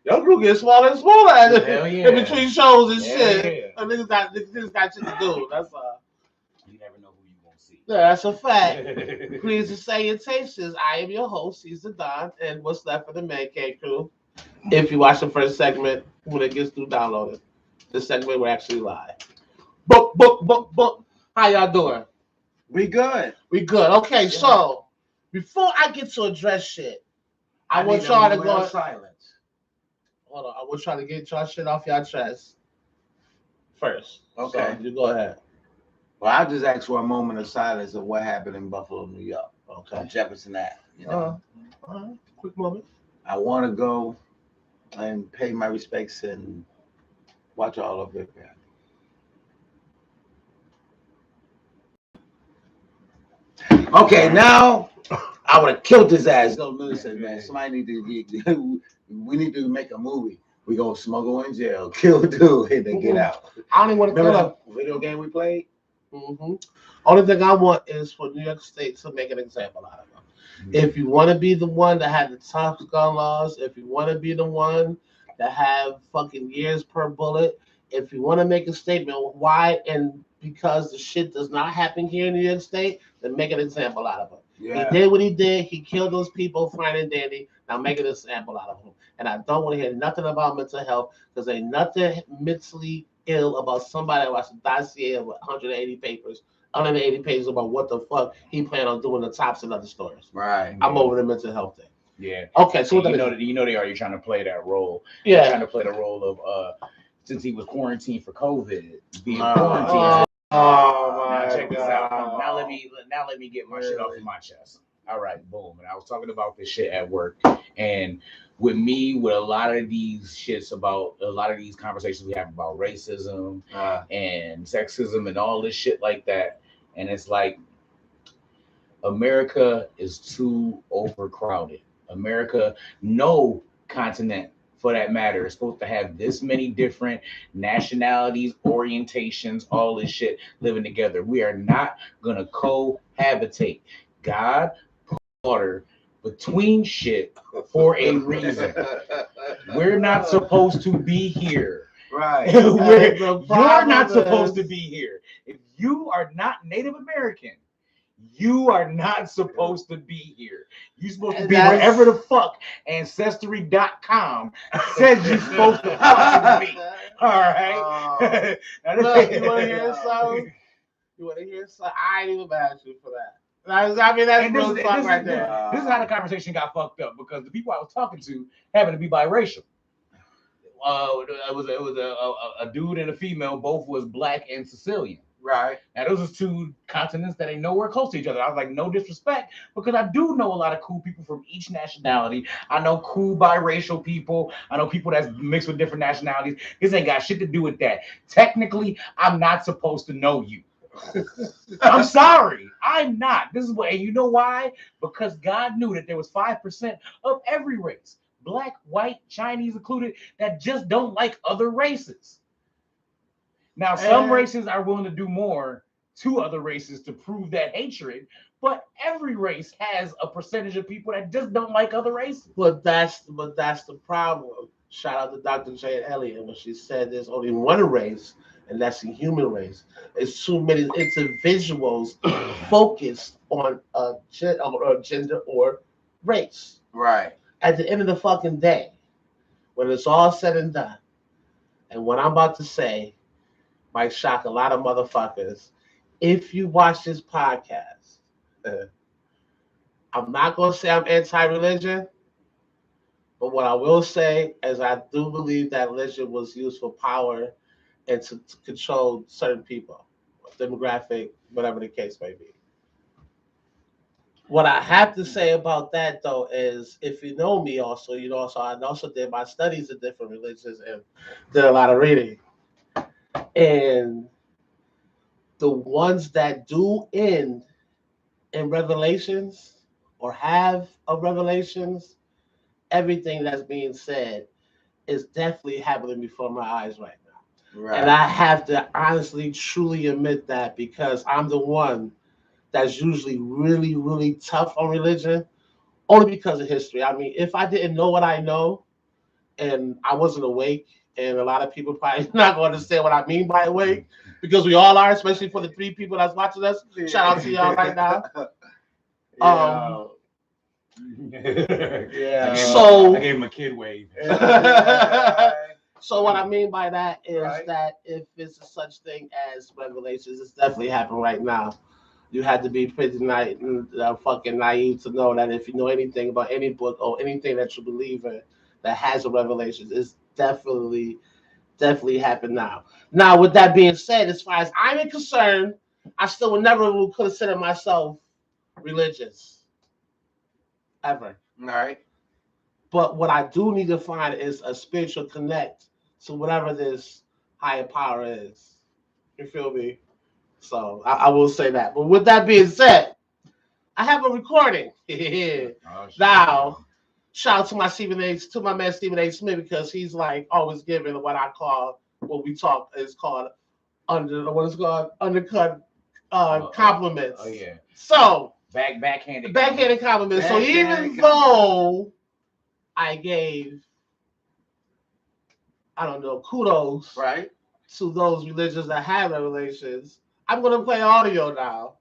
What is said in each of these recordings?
Your crew gets smaller and smaller in between shows and shit. Yeah. And niggas got shit to do. That's You never know who you gonna see. Yeah, that's a fact. Please to salutations. I am your host, he's the Don, and what's left of the ManCave crew. If you watch the first segment when it gets through downloaded, this segment we're actually live. Book. How y'all doing? We good. We good. Okay, so before I get to address shit, I want y'all to go silence. Hold on, I want y'all to get y'all shit off y'all chest first. Okay. So you go ahead. Well, I'll just ask for a moment of silence of what happened in Buffalo, New York. Okay. On Jefferson Ave. You know, quick moment. I want to go and pay my respects and watch all of it. Okay, now I would have killed his ass. No, listen, man. Somebody we need to make a movie. We go smuggle in jail, kill dude, and then get out. I don't even want to Remember that video game we played? Mm-hmm. Only thing I want is for New York State to make an example out of them. Mm-hmm. If you want to be the one that had the tough gun laws, if you want to be the one that have fucking years per bullet, if you want to make a statement why and because the shit does not happen here in New York State, then make an example out of him. Yeah. He did what he did. He killed those people, fine and dandy. Now make an example out of him. And I don't want to hear nothing about mental health because ain't nothing mentally ill about somebody that watched a dossier of 180 pages about what the fuck he planned on doing the tops and other stories. Right. I'm over the mental health thing. Yeah. Okay. So you know they already trying to play that role. Yeah. They're trying to play the role of since he was quarantined for COVID, being quarantined. My check this out. God. Now let me get my shit off of my chest. All right, boom. And I was talking about this shit at work, and with a lot of these conversations we have about racism and sexism and all this shit like that, and it's like America is too overcrowded. America, no continent for that matter, is supposed to have this many different nationalities, orientations, all this shit living together. We are not gonna cohabitate. God put water between shit for a reason. We're not supposed to be here. Right. You're not supposed to be here. If you are not Native American, you are not supposed to be here. You're supposed to be wherever the fuck Ancestry.com says you're supposed to fucking be. All right. Look, you want to hear something? I ain't even mad at you for that. I mean, that's real talk right there. This is how the conversation got fucked up because the people I was talking to happened to be biracial. It was a dude and a female, both was black and Sicilian. Right. Now, those are two continents that ain't nowhere close to each other. I was like, no disrespect, because I do know a lot of cool people from each nationality. I know cool biracial people. I know people that's mixed with different nationalities. This ain't got shit to do with that. Technically, I'm not supposed to know you. I'm sorry. I'm not. This is what, and you know why? Because God knew that there was 5% of every race, black, white, Chinese included, that just don't like other races. Now, some races are willing to do more to other races to prove that hatred, but every race has a percentage of people that just don't like other races. But that's the problem. Shout out to Dr. Jane Elliott when she said there's only one race, and that's the human race. It's too many individuals focused on a gender or race. Right. At the end of the fucking day, when it's all said and done, and what I'm about to say might shock a lot of motherfuckers. If you watch this podcast, I'm not going to say I'm anti-religion, but what I will say is I do believe that religion was used for power and to control certain people, demographic, whatever the case may be. What I have to say about that, though, is if you know me also, I also did my studies in different religions and did a lot of reading. And the ones that do end in revelations or have a revelations, everything that's being said is definitely happening before my eyes right now. Right. And I have to honestly, truly admit that because I'm the one that's usually really, really tough on religion, only because of history. I mean, if I didn't know what I know, and I wasn't awake. And a lot of people probably not going to understand what I mean by awake because we all are, especially for the 3 people that's watching us. Shout out to y'all right now. Yeah. So I gave him a kid wave. So what I mean by that is that if it's a such thing as revelations, it's definitely happening right now. You had to be pretty fucking naive to know that if you know anything about any book or anything that you believe in that has a revelation, it's definitely happened now. Now, with that being said, as far as I'm concerned, I still would never consider myself religious. Ever. All right. But what I do need to find is a spiritual connect to whatever this higher power is. You feel me? So I will say that. But with that being said, I have a recording. Now, shout out to my my man Stephen A. Smith, because he's like always giving what I call what we talk is called undercut compliments. Oh yeah. So backhanded compliments. So even though I gave, I don't know, kudos to those religions that have revelations, I'm gonna play audio now.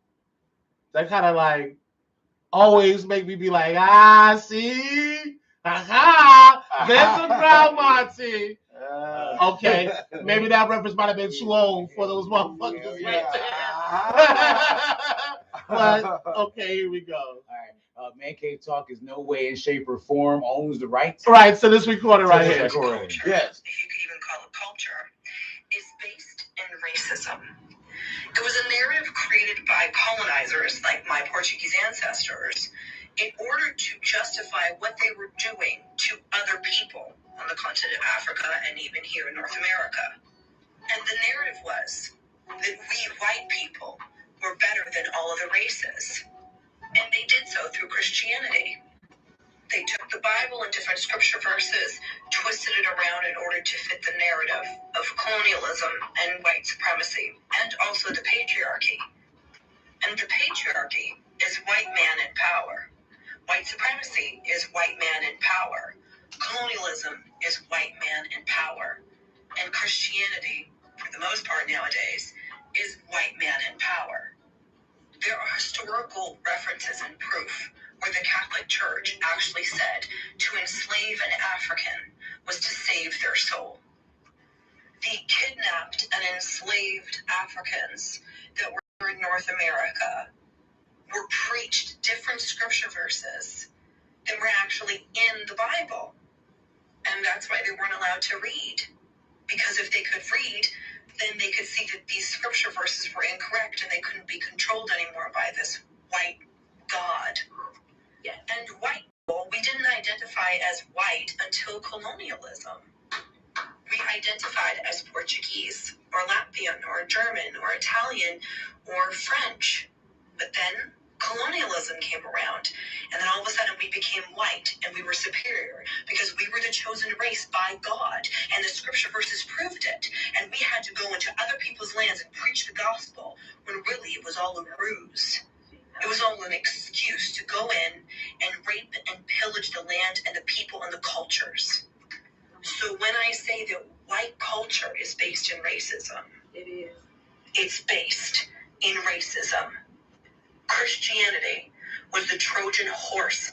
That kind of like always make me be like, see, there's some ground, Monty. Okay, maybe that reference might have been too old for those motherfuckers right there. But okay, here we go. All right. ManCave Talk is no way in shape or form owns the rights. Right, so this recording right here. Yes. If you could even call it culture, is based in racism. It was a narrative created by colonizers like my Portuguese ancestors in order to justify what they were doing to other people on the continent of Africa and even here in North America. And the narrative was that we white people were better than all other races. And they did so through Christianity. They took the Bible and different scripture verses, twisted it around in order to fit the narrative of colonialism and white supremacy, and also the patriarchy. And the patriarchy is white man in power. White supremacy is white man in power. Colonialism is white man in power. And Christianity, for the most part nowadays, is white man in power. There are historical references and proof where the Catholic Church actually said to enslave an African was to save their soul. The kidnapped and enslaved Africans that were in North America were preached different scripture verses that were actually in the Bible. And that's why they weren't allowed to read. Because if they could read, then they could see that these scripture verses were incorrect and they couldn't be controlled anymore by this white God. Yeah. And white people, we didn't identify as white until colonialism. We identified as Portuguese or Latvian or German or Italian or French. But then colonialism came around, and then all of a sudden we became white and we were superior because we were the chosen race by God, and the scripture verses proved it. And we had to go into other people's lands and preach the gospel when really it was all a ruse. It was all an excuse to go in and rape and pillage the land and the people and the cultures. So when I say that white culture is based in racism, it is. It's based in racism. Christianity was the Trojan horse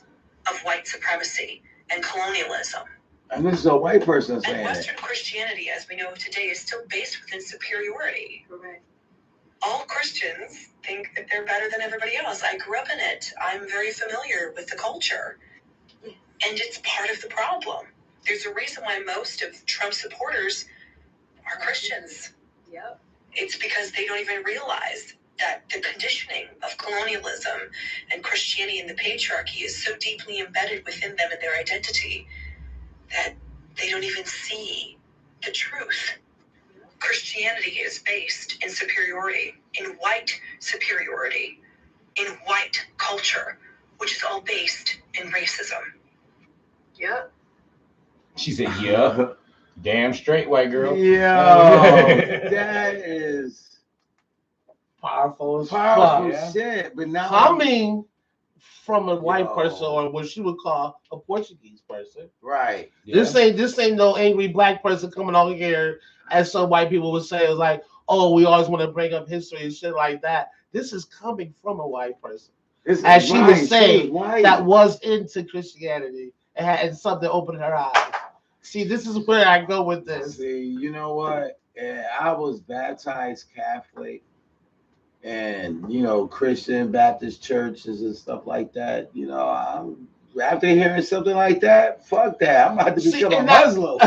of white supremacy and colonialism. And this is a white person saying and Western it. Christianity, as we know today, is still based within superiority. Correct. All Christians think that they're better than everybody else. I grew up in it. I'm very familiar with the culture. And it's part of the problem. There's a reason why most of Trump's supporters are Christians. Yep. It's because they don't even realize that the conditioning of colonialism and Christianity and the patriarchy is so deeply embedded within them and their identity that they don't even see the truth. Christianity is based in superiority, in white superiority, in white culture, which is all based in racism. Yep. She said, yeah. Damn straight, white girl. Yeah. That is powerful shit. But now coming from a white person or what she would call a Portuguese person. Right. Yeah. This ain't no angry black person coming on here, as some white people would say, is like, oh, we always want to bring up history and shit like that. This is coming from a white person. As she would say, that was into Christianity and something opened her eyes. See, this is where I go with this. See, you know what? I was baptized Catholic and, Christian Baptist churches and stuff like that. After hearing something like that, fuck that. I'm about to become a Muslim.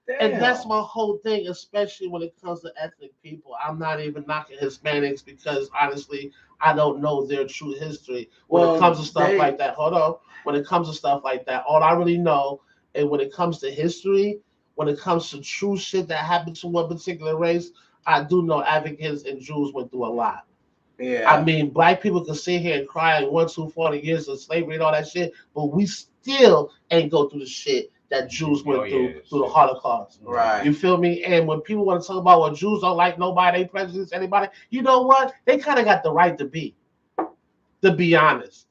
And that's my whole thing, especially when it comes to ethnic people. I'm not even knocking Hispanics because honestly, I don't know their true history when it comes to stuff like that. Hold on. When it comes to stuff like that, all I really know, and when it comes to history, when it comes to true shit that happened to one particular race, I do know Africans and Jews went through a lot. Yeah. I mean, black people can sit here and cry and 40 years of slavery and all that shit, but we still ain't go through the shit that Jews went through the Holocaust. Right. You feel me? And when people want to talk about what Jews don't like nobody, they prejudice anybody, you know what? They kind of got the right to be honest.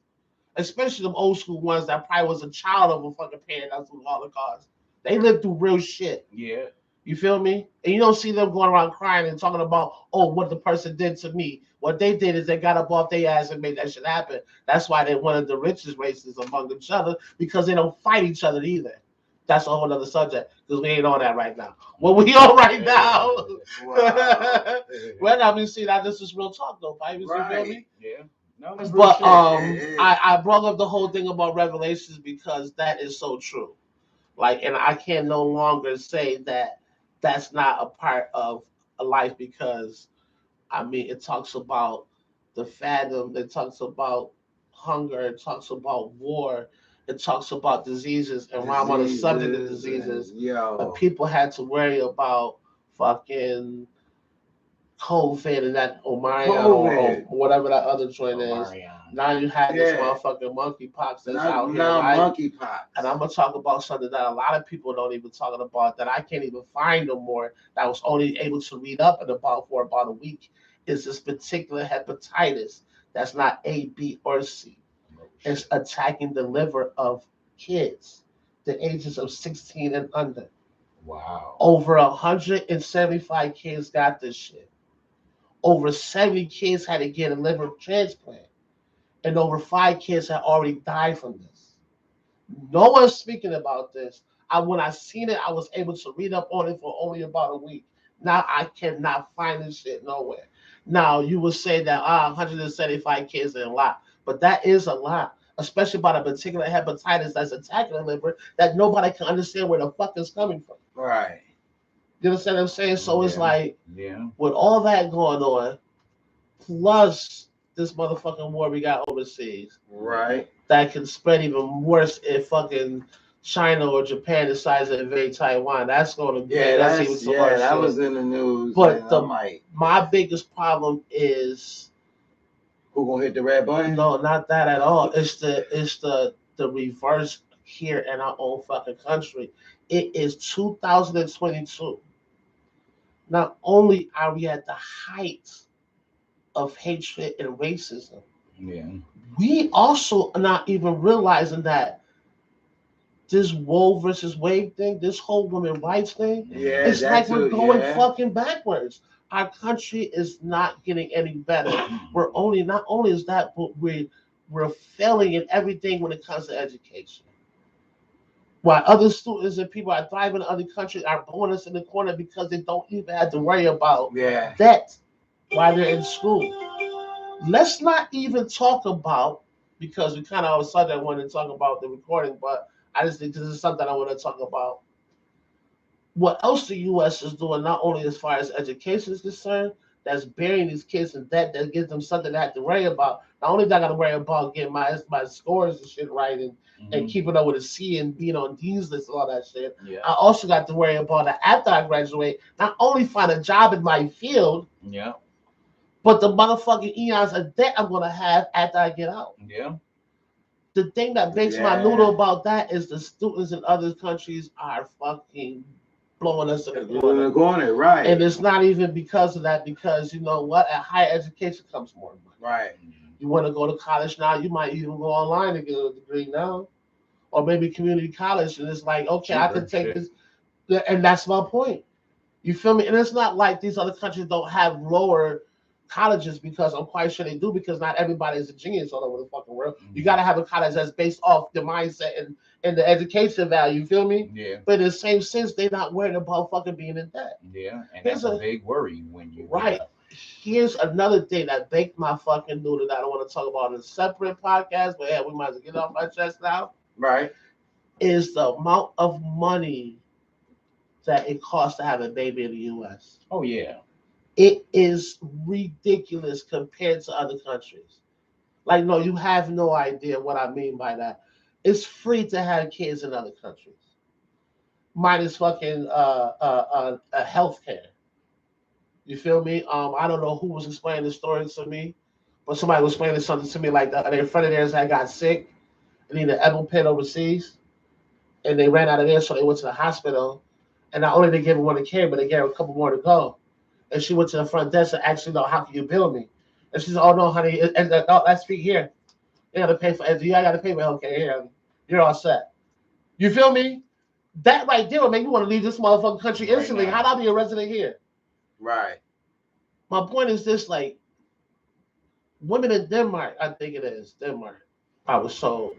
Especially them old school ones that probably was a child of a fucking parent that's through the Holocaust. They lived through real shit. Yeah. You feel me? And you don't see them going around crying and talking about, oh, what the person did to me. What they did is they got up off their ass and made that shit happen. That's why they're one of the richest races among each other, because they don't fight each other either. That's a whole other subject, because we ain't on that right now. What we on right now? Wow. Well, I mean, see, this is real talk, though, right? You feel me? Yeah. No, but I brought up the whole thing about Revelations because that is so true. Like, and I can no longer say that that's not a part of a life, because I mean, it talks about the fathom, it talks about hunger, it talks about war, it talks about diseases. And while I'm on the subject of diseases, people had to worry about fucking COVID and that Omarion or whatever that other joint is. Now you have this motherfucking monkeypox that's out here. Monkeypox. And I'm gonna talk about something that a lot of people don't even talking about, that I can't even find no more, that I was only able to read up for about a week. Is this particular hepatitis that's not A, B, or C. It's attacking the liver of kids, the ages of 16 and under. Wow. Over 175 kids got this shit. Over 70 kids had to get a liver transplant. And over 5 kids had already died from this. No one's speaking about this. When I seen it, I was able to read up on it for only about a week. Now I cannot find this shit nowhere. Now you would say that 175 kids is a lot, but that is a lot, especially about a particular hepatitis that's attacking the liver that nobody can understand where the fuck is coming from. Right. You understand what I'm saying? So it's like, with all that going on, plus this motherfucking war we got overseas, right, that can spread even worse if fucking China or Japan decides to invade Taiwan. That's going to be that's even so much. That was in the news. But my biggest problem is who gonna hit the red button? No, not that at all. It's the reverse here in our own fucking country. It is 2022. Not only are we at the height of hatred and racism, we also are not even realizing that this Roe versus Wade thing, this whole women rights thing, it's like we're going fucking backwards. Our country is not getting any better. Not only is that, but we're failing in everything when it comes to education. While other students and people are thriving in other countries are pulling us in the corner because they don't even have to worry about debt while they're in school. Let's not even talk about, because we kind of all of a sudden want to talk about the recording, but I just think this is something I want to talk about. What else the U.S. is doing, not only as far as education is concerned, that's burying these kids in debt, that gives them something to have to worry about. Not only do I got to worry about getting my scores and shit right and keeping up with a C and being on these lists and all that shit. Yeah. I also got to worry about that after I graduate, not only find a job in my field, but the motherfucking eons of debt I'm going to have after I get out. Yeah. The thing that makes my noodle about that is the students in other countries are fucking blowing us in the You're corner. going it right. And it's not even because of that, because you know what? At higher education comes more money. Right. You want to go to college now, you might even go online and get a degree now. Or maybe community college, and it's like, okay, I can take this. And that's my point. You feel me? And it's not like these other countries don't have lower colleges, because I'm quite sure they do, because not everybody is a genius all over the fucking world. You got to have a college that's based off the mindset and the education value. You feel me? Yeah. But in the same sense, they're not worried about fucking being in debt. Yeah, and that's a big worry when you right. Here's another thing that baked my fucking noodle that I want to talk about in a separate podcast, but yeah, we might as well get it off my chest now. Right. Is the amount of money that it costs to have a baby in the U.S. Oh yeah. It is ridiculous compared to other countries. Like, no, you have no idea what I mean by that. It's free to have kids in other countries, minus fucking healthcare. You feel me? I don't know who was explaining the story to me, but somebody was explaining something to me like that. Their friend of theirs that got sick and needed an EpiPen overseas, and they ran out of there, so they went to the hospital. And not only they gave her one to carry, but they gave her a couple more to go. And she went to the front desk and actually, no, how can you bill me? And she said, oh no, honey, oh, that's fee here. You gotta pay for it. I gotta pay for healthcare here. You're all set. You feel me? That right there will make you want to leave this motherfucking country instantly. How'd I be a resident here? Right. My point is this: like, women in Denmark, I think it is Denmark. I was told,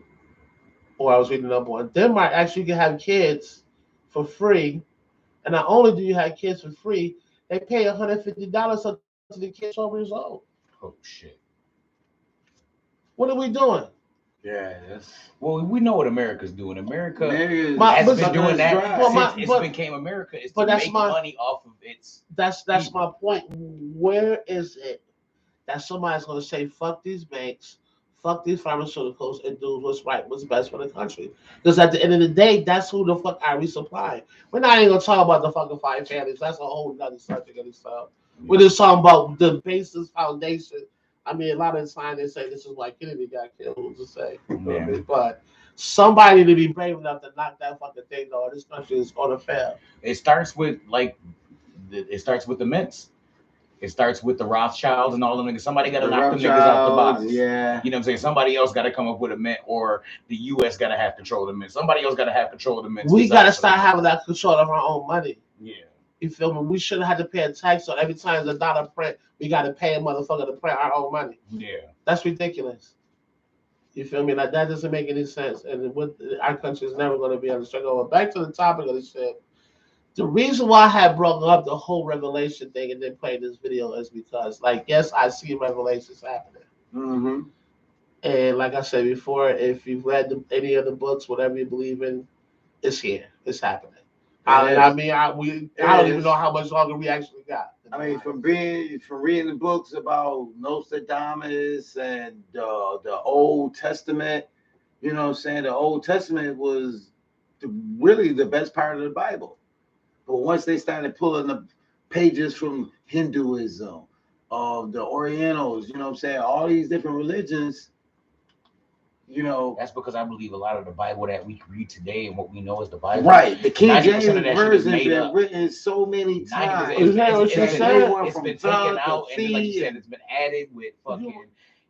or I was reading up on Denmark. Actually, you can have kids for free, and not only do you have kids for free, they pay $150 until the kid's 12 years old. Oh shit! What are we doing? Yeah, that's... Well, we know what America's doing. America has been doing that since it became America. It's to make money off of its. That's my point. Where is it that somebody's going to say, fuck these banks, fuck these pharmaceuticals, and do what's right, what's best for the country? Because at the end of the day, that's who the fuck I resupply. We're not even going to talk about the fucking five families. That's a whole nother subject of itself. We're just talking about the basis foundation. I mean, a lot of the time they say this is why Kennedy got killed. Who's to say? Yeah. But somebody to be brave enough to knock that fucking thing down. This country is going to fail. It starts with the mints. It starts with the Rothschilds and all them niggas. Somebody got to knock them niggas out the box. Yeah. You know what I'm saying? Somebody else got to come up with a mint, or the U.S. got to have control of the mint. Somebody else got to have control of the mint. We got to start having that control of our own money. Yeah. You feel me? We shouldn't have to pay a tax on every time the dollar print. We got to pay a motherfucker to print our own money. Yeah. That's ridiculous. You feel me? Like, that doesn't make any sense. And our country is never going to be able to struggle. But back to the topic of the shit. The reason why I had brought up the whole Revelation thing and then played this video is because, like, yes, I see Revelations happening. Mm-hmm. And like I said before, if you've read any of the books, whatever you believe in, it's here. It's happening. I don't even know how much longer we actually got. I mean, from reading the books about Nostradamus and the Old Testament, you know what I'm saying? The Old Testament was really the best part of the Bible. But once they started pulling the pages from Hinduism, the Orientals, you know what I'm saying? All these different religions, you know. That's because I believe a lot of the Bible that we read today and what we know is the Bible. Right. The King James version has been written so many times. It's been taken out, and like you said, it's been added with fucking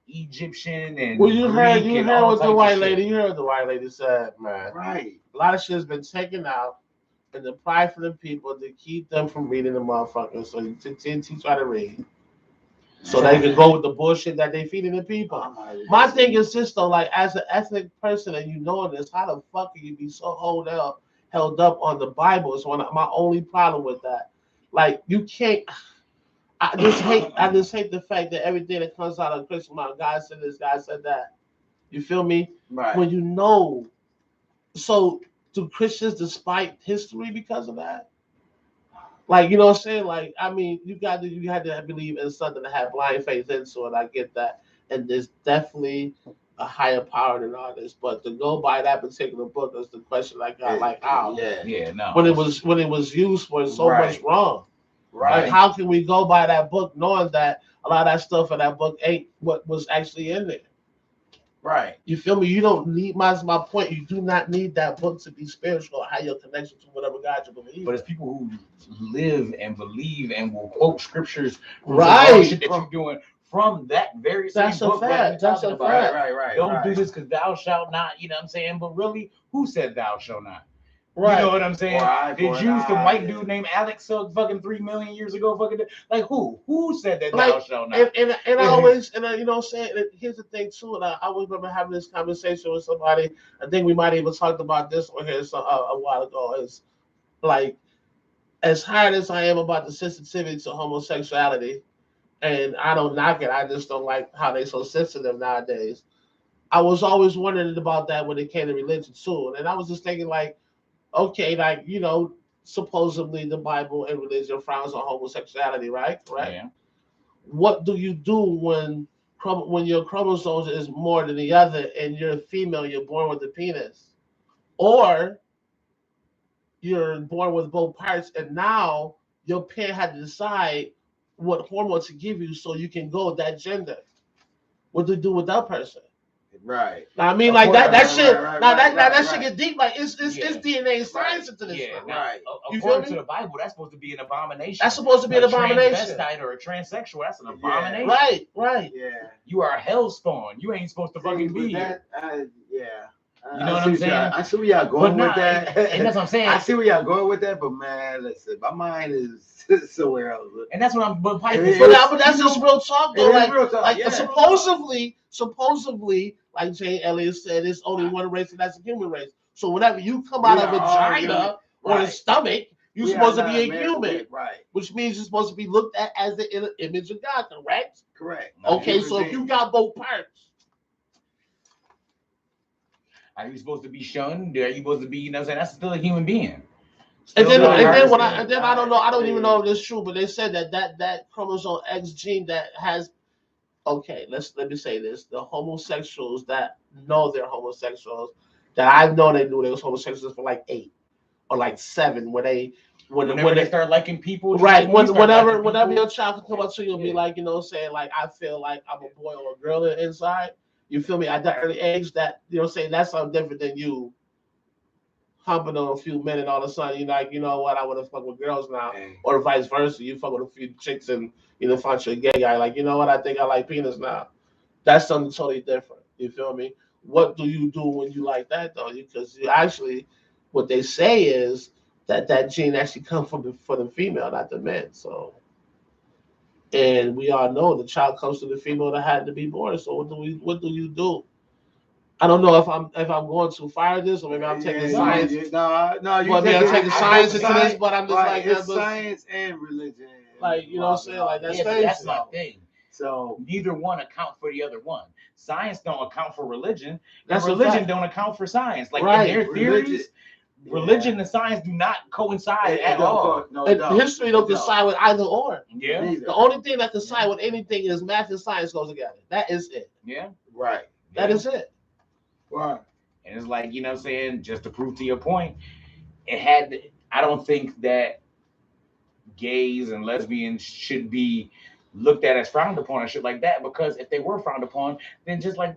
Egyptian and well, you heard what the white lady, you heard what the white lady said, man. Right. A lot of shit has been taken out in the pride for the people to keep them from reading the motherfuckers. So you teach how to read. So they can go with the bullshit that they feeding the people. My thing is this though, like, as an ethnic person and you know this, how the fuck can you be so held up on the Bible? It's my only problem with that. Like, you can't. I just hate the fact that everything that comes out of Christian mouth, God said this, God said that. You feel me? Right. When you know, so do Christians despite history because of that? Like, you know what I'm saying? Like, I mean, you had to believe in something that had blind faith into it. I get that. And there's definitely a higher power than all this. But to go by that particular book is the question I got. Like, how? Yeah, no. When it was used for so much wrong. Right. Like, how can we go by that book knowing that a lot of that stuff in that book ain't what was actually in there? Right. You feel me? You don't need my point. You do not need that book to be spiritual or have your connection to whatever God you believe. But it's people who live and believe and will quote scriptures from Right. the wrong shit that you're doing from that very same That's a book. fact. That's a fact. Right. Don't do this because thou shalt not. You know what I'm saying? But really, who said thou shalt not? Right. You know what I'm saying? Did you, some eye, white dude named Alex, fucking 3 million years ago, fucking like who? Who said that Like, thou shalt not? And I always, and you know what I'm saying? And here's the thing too, and I always remember having this conversation with somebody. I think we might even talked about this on here a while ago. Is like, as hard as I am about the sensitivity to homosexuality, and I don't knock it, I just don't like how they so sensitive nowadays. I was always wondering about that when it came to religion too, and I was just thinking like, okay, like, you know, supposedly the Bible and religion frowns on homosexuality, right? Right. Yeah. What do you do when your chromosomes is more than the other and you're a female, you're born with a penis, or you're born with both parts, and now your parent had to decide what hormone to give you so you can go with that gender? What do you do with that person? Right. Now, I mean, like that shit. That shit get deep. Like it's DNA science into this. Yeah, right. According to the Bible, that's supposed to be an abomination. That's supposed to be an abomination. Transvestite or a transsexual, that's an abomination. Right. Yeah. You are a hell spawn. You ain't supposed to fucking be that, here. Yeah. You know what I'm saying? I see where y'all going with that. And that's what I'm saying. I see where y'all going with that, but man, listen, my mind is somewhere else. And that's what I'm. But that's just real talk, though. Like yeah. supposedly, like Jane Elliott said, it's only one race, and that's the human race. So whenever you come out of a vagina or a stomach, you're supposed to be a human, right? Which means you're supposed to be looked at as the image of God, correct? Correct. Okay, so if you got both parts. Are you supposed to be shunned? Are you supposed to be, you know what I'm saying? That's still a human being. And then I don't know. I don't even know if it's true, but they said that chromosome X gene that has. Okay, let me say this: the homosexuals that know they're homosexuals, that I've known they knew they was homosexuals for like 8 or like 7, when they start liking people, right? Whenever your child can come up to you and be like, you know, saying like, I feel like I'm a boy or a girl inside. You feel me? At that early age, that, you know, saying that's something different than you humping on a few men and all of a sudden you're like, you know what, I want to fuck with girls now, or vice versa. You fuck with a few chicks and you know, find you a gay guy, like, you know what, I think I like penis now. That's something totally different. You feel me? What do you do when you like that though? Because you actually, what they say is that gene actually comes for the female, not the men. So. And we all know the child comes to the female that had to be born. So what do you do? I don't know if I'm going too far this, or maybe I'm taking science. No, I'm taking science into this, but I'm just like, it's science and religion. Like, you know what I'm saying? Like that's my thing. So neither one account for the other one. Science don't account for religion. That's religion don't account for science. Like in their theories. Religion and science do not coincide at all. History don't coincide with either or. Yeah. The only thing that coincide with anything is math and science goes together. That is it. Yeah. Right. That is it. Right. And it's like, you know what I'm saying, just to prove to your point, I don't think that gays and lesbians should be looked at as frowned upon and shit like that, because if they were frowned upon, then just like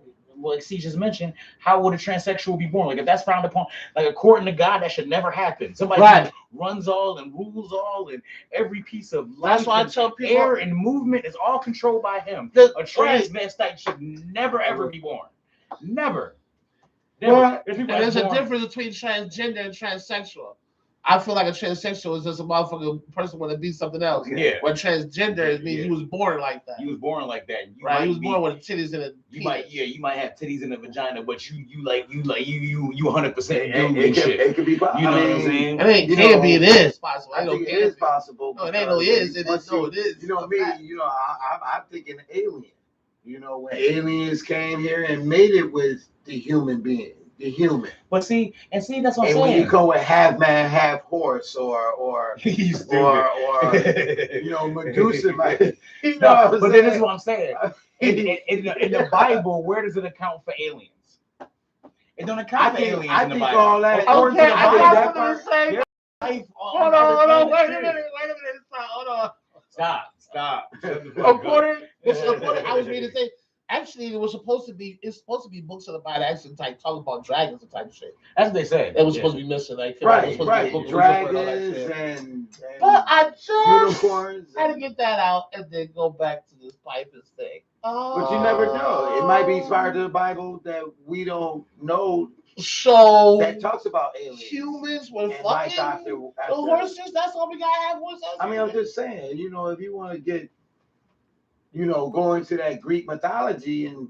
C just mentioned, how would a transsexual be born? Like if that's frowned upon, like according to God, that should never happen. Somebody who runs all and rules all and every piece of life, that's why I tell people, air and movement is all controlled by him. A transvestite should never ever be born. Never. There's a difference between transgender and transsexual. I feel like a transsexual is just a motherfucking person want to be something else. Yeah. When transgender means he was born like that. He was born like that. He was born with titties in a. You might have titties in a vagina, but you 100% dude and shit. It could be possible. You know what I'm saying? It can't be. It is possible. I think it is possible. No, it ain't no is. It is. No, it is. You know me. You know, I'm thinking alien. You know, when aliens came here and made it with the human being. The human. But see, that's what I'm saying. And when you go with half man, half horse, or you know, Medusa, like, you know. But then this is what I'm saying. In the Bible, where does it account for aliens? It don't account for aliens in the Bible. All that. Okay, I hold on, wait a minute, hold on. Stop. According, I was reading the thing. Actually, it was supposed to be. It's supposed to be books of the Bible actually like talking about dragons and type of shit. That's what they said. It was supposed to be missing. Like it was Right, supposed to be a right. book of Lucifer and all that Dragons shit. and But I just unicorns. had to get that out and then go back to this Pipers thing. But you never know. It might be inspired to the Bible that we don't know So that talks about aliens. humans were And like fucking after, the horses. That's all we gotta have horses. I mean, I'm just saying, you know, if you want to get, you know, go into that Greek mythology and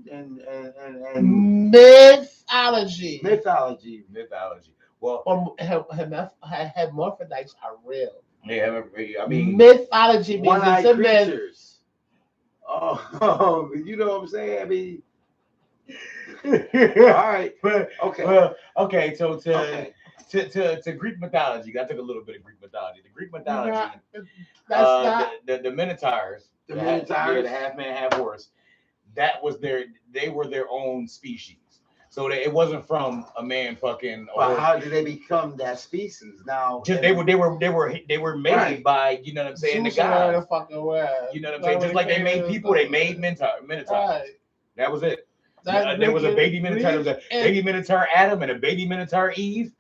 mythology. mythology. Well, Or hermaphrodites are real. yeah, I mean, Mythology means One-eyed it's a myth. creatures. Oh, you know what I'm saying? I mean, all right. Okay. Well, okay. So Okay. to Greek mythology, I took a little bit of Greek mythology. The Greek mythology, That's not. the Minotaurs, The yeah, Minotaurs. the half man, half horse. That was they were their own species. So it wasn't from a man fucking. But how did they become that species? Now, Just they were made Right. by, you know what I'm saying, the Zeus around gods. the fucking world. You know what I'm saying? Just like they made people, they made Minotaurs. Right. That was it. That There was a baby Greek- Minotaur. There was a and baby Minotaur Adam and a baby Minotaur Eve,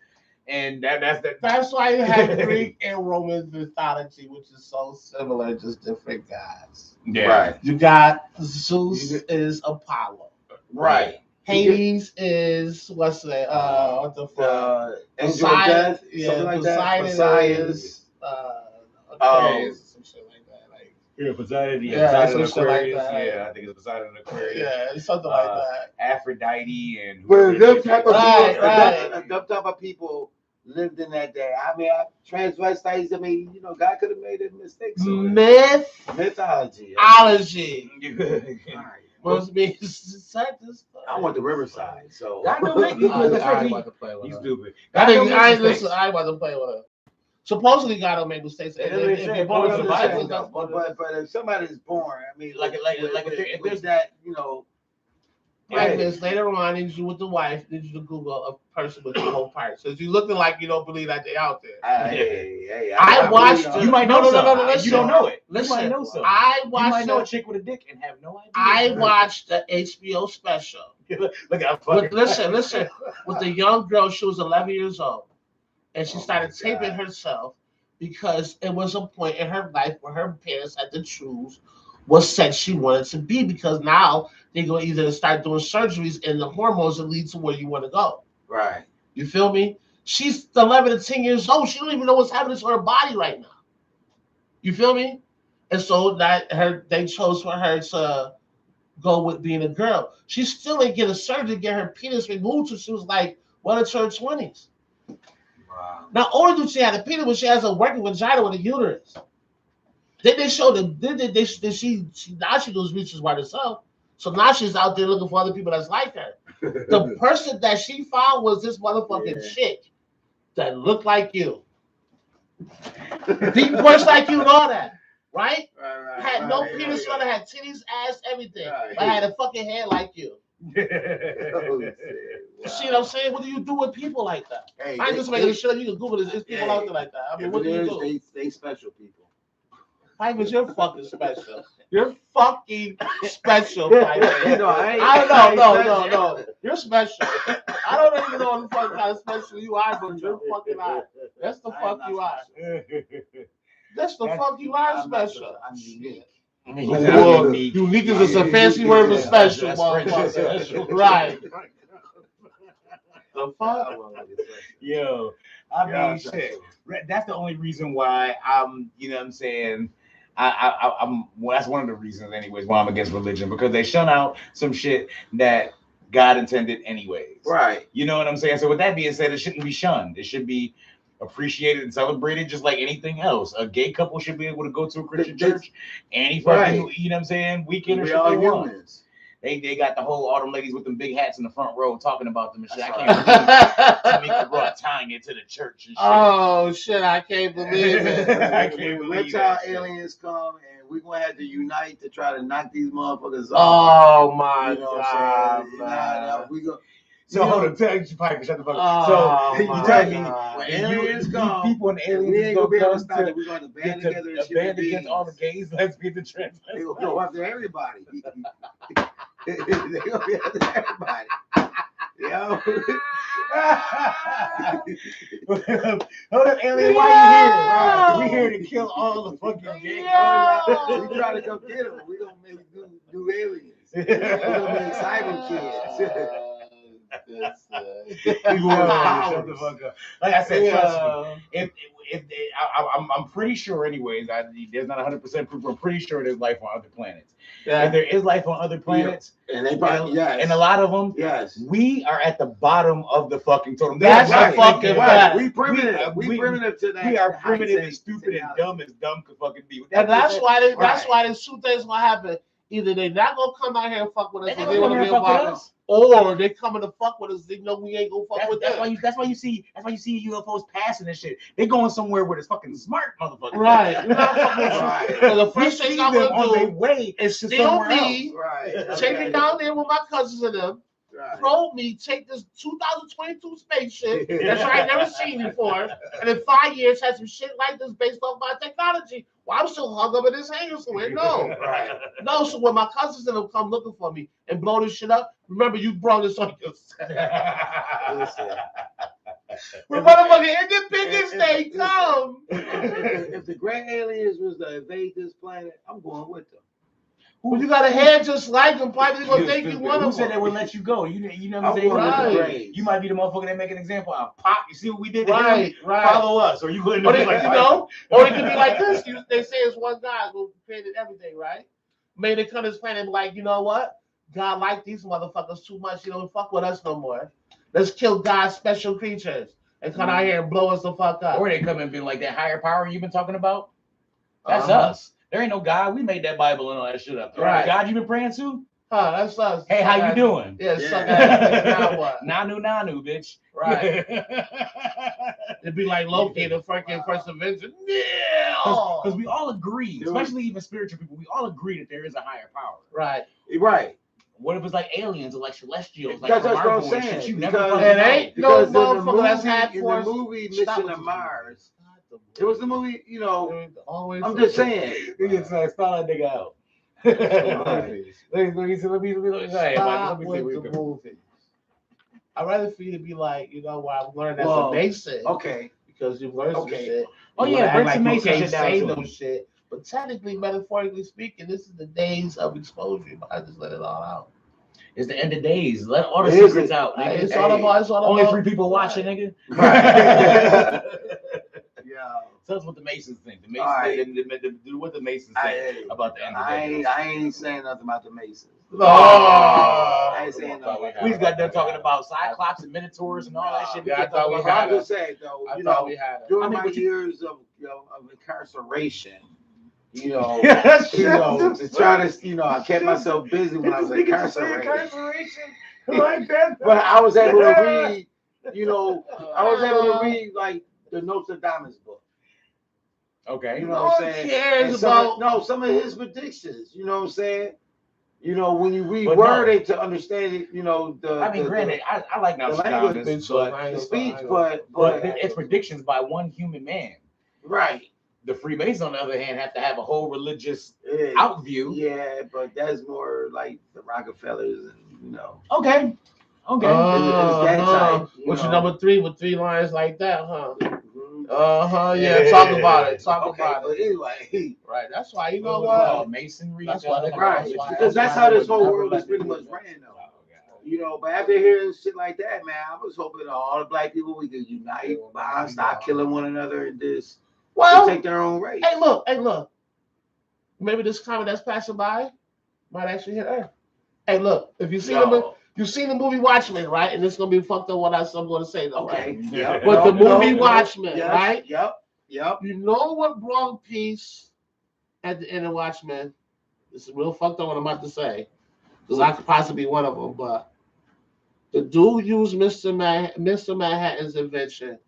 and That's why you have Greek and Roman mythology, which is so similar, just different gods. yeah. right, You got Zeus is Apollo. right. Hades is what's that? What the fuck? Angel of Death, something like that. Poseidon is Aquarius, some shit like that. Like Yeah, Poseidon. Yeah, Poseidon some shit like Aquarius. that. Yeah, I think it's Poseidon and Aquarius. yeah, something like that. Aphrodite and Well, them type of Right, people, right. them type of people lived in that day. I mean, transvestites. I mean, you know, God could have made a mistake. So mythology. Mythology. All right. Must be I want the Riverside. So God don't make these I ain't mistakes. about to play with He's her. stupid. I God don't think I make listen. mistakes. I ain't about to play with her. Supposedly, God don't make mistakes. It If doesn't you say, born but in the I'm just Bible, saying, that's though, but if somebody's born, I mean, Like if with there's that, you know, like yeah. this. Later on, I need you with the wife. Need you to Google a person with the whole parts. So you looking like you don't believe that they out there. Hey, I watched. believe You might know no, some. listen. You don't know it. You Listen, might know some. I You watched. might know a chick with a dick and have no idea. I watched the HBO special. Look how With, fucking. listen. With the young girl, she was 11 years old, and she Oh started my taping God. herself because it was a point in her life where her parents had to choose what sex she wanted to be, because now they're going to either start doing surgeries and the hormones that lead to where you want to go. Right. You feel me? She's 11 to 10 years old. She don't even know what's happening to her body right now. You feel me? And so they chose for her to go with being a girl. She still ain't get a surgery to get her penis removed until she was like well into her 20s. Wow. Not only do she have a penis, but she has a working vagina with a uterus. Then they showed them. Then she now she does research by herself. So now she's out there looking for other people that's like her. The person that she found was this motherfucking chick that looked like you, deep voice like you, and all that, right? Had no penis on her, had titties, ass, everything, but had a fucking head like you. You see what I'm saying? What do you do with people like that? Hey, I ain't just making this shit up. You can Google this. There's people out there like that. I mean, what do you do? They special people. Pipers, you're fucking special. You're fucking special, Pipers. You know, No. You're special. I don't even know what the fuck kind of special you are, but you're fucking are. That's the fuck you are. That's the fuck you are special. I'm unique. Well, unique is just a fancy word for special, That's motherfucker. special. Right. The fuck? Yo, I mean, shit. That's the only reason why I'm, you know what I'm saying? I'm well, that's one of the reasons, anyways, why I'm against religion, because they shun out some shit that God intended, anyways. Right. You know what I'm saying? So, with that being said, it shouldn't be shunned. It should be appreciated and celebrated just like anything else. A gay couple should be able to go to a Christian church any fucking, you know what I'm saying, weekend or shit they want. Humans. They got the whole all them ladies with them big hats in the front row talking about them and shit. That's I can't believe Tamika brought Tanya to the church and shit. Oh shit! I can't believe it. I can't When believe reptile that shit. aliens come, and we're gonna have to unite to try to knock these motherfuckers off. Oh my You know what god, I'm saying? Nah, we go. So hold up, tell you, Piper, shut the fuck up. Oh, So you my tell me, God. When if aliens you come, people and we aliens ain't go gonna be able to come stop it. to We're gonna band get together a and band against all the gays, lesbians, and trans. They gonna go after everybody. They're gonna be after everybody. Yo. Hold up, alien, why you here? Right. We here to kill all the fucking gangs. We try to come get them. We gonna maybe do aliens. We gonna make cyber kids. Shut the fuck up. Like I said, trust me. I'm pretty sure, anyways. There's not 100% proof. I'm pretty sure there's life on other planets. Yeah. If there is life on other planets, and they probably and a lot of them, we are at the bottom of the fucking totem. That's a fucking fact. We primitive. We primitive to that. We are primitive and stupid and dumb as dumb could fucking be. And that's why that's why there's two things gonna happen. Either they not gonna come out here and fuck with us, or they want to be about us, or they coming to fuck with us. They know we ain't gonna fuck with them. That's why you see UFOs passing and shit. They going somewhere where it's fucking smart motherfuckers. Right. So the first thing I'm gonna do is steal me, take me down there with my cousins and them. Probe me, take this 2022 spaceship that I ain't never seen before, and in 5 years have some shit like this based off my technology. Well, I'm still hung up in this hangar somewhere. No, no. So when my cousins and them come looking for me and blow this shit up, remember you brought this on yourself. When motherfucking Independence Day come. If the great aliens was to invade this planet, I'm going with them. Well, you got a head just like them. Probably gonna think you one of them. Who said they would let you go? You know what I'm saying? You might be the motherfucker that make an example out. Pop, you see what we did? Right. Follow us, or you couldn't. Or or it could be like this. They say it's one guy who created everything, right? Maybe they come to this planet and be like, you know what? God like these motherfuckers too much. You don't fuck with us no more. Let's kill God's special creatures and come out here and blow us the fuck up. Or they come and be like that higher power you've been talking about. That's us. There ain't no God. We made that Bible and all that shit up. Right. God you been praying to? That's us. Hey, how you doing? Yeah. Nanu, bitch. Right. It'd be like Loki, the fucking first Avenger. Because we all agree, especially even spiritual people, we all agree that there is a higher power. Right. What if it's like aliens or like celestials? Like that's what I'm saying. You it ain't no motherfucker that's had in the movie Mission to Mars. It was the movie, you know. I'm just saying. You can spell that nigga out. Let me see. Let me see. I'd rather for you to be like, you know what, I'm learning as a Mason. Okay. Because you've learned some shit. Oh yeah, bring some Mason shit say no shit. But technically, metaphorically speaking, this is the days of exposure. But I just let it all out. It's the end of days. Let all the secrets out. Nigga. It's all about. Only 3 people watching, nigga. Right. Tell us what the Masons think. The Masons, what the Masons think about the end of days. I ain't saying nothing about the Masons. I ain't saying nothing. We got done talking about Cyclops and Minotaurs and all that shit. Yeah, I thought we had. I'm just saying though, during my years of incarceration. To try to, I kept myself busy when I was incarcerated. Like that. But I was able to read, I was able to read like the Nostradamus book. Okay. You know what I'm saying? Cares some of his predictions, you know what I'm saying? When you read word to understand it, granted, I like Nostradamus, the speech, but it's predictions by one human man. Right. The Freemasons, on the other hand, have to have a whole religious outview. Yeah, but that's more like the Rockefellers, Okay. It's that type. What's your number 3 with 3 lines like that, huh? Yeah. Talk about it. Talk about it. But anyway, right. That's why you know what masonry. That's why because that's how this whole world is pretty much ran, though. But after hearing shit like that, man, I was hoping that all the black people we could unite, stop killing one another, and just take their own race. Hey, look. Maybe this comment that's passing by might actually hit Earth. Hey, look. If you see you've seen the movie Watchmen, right? And it's gonna be fucked up what I'm going to say, though. Okay. Right? Yep. But the movie Watchmen, right? Yep. You know what brought peace at the end of Watchmen? This is real fucked up what I'm about to say, because I could possibly be one of them. But the dude used Mr. Manhattan's invention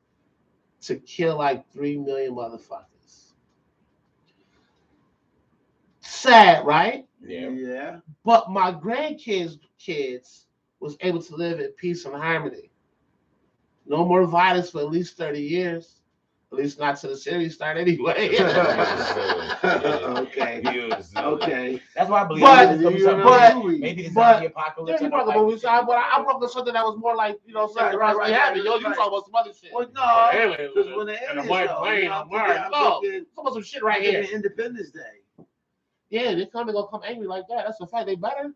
to kill like 3 million motherfuckers. Sad, right? Yeah. But my grandkids was able to live in peace and harmony. No more violence for at least 30 years At least not to the series start anyway. Okay. Okay. That's why I believe But- maybe the but- zombie apocalypse. Yeah, you I know, broke a movie like, side, but I broke something that was more like, something Right, else right, we having. right, Yo, you right. talking about some other shit. Well, no, Aliens because when the and a aliens white show, plane I'm on Mars. thinking, No, talking about some shit right here. Independence Day. Yeah, they're gonna come angry like that. That's a fact. They better.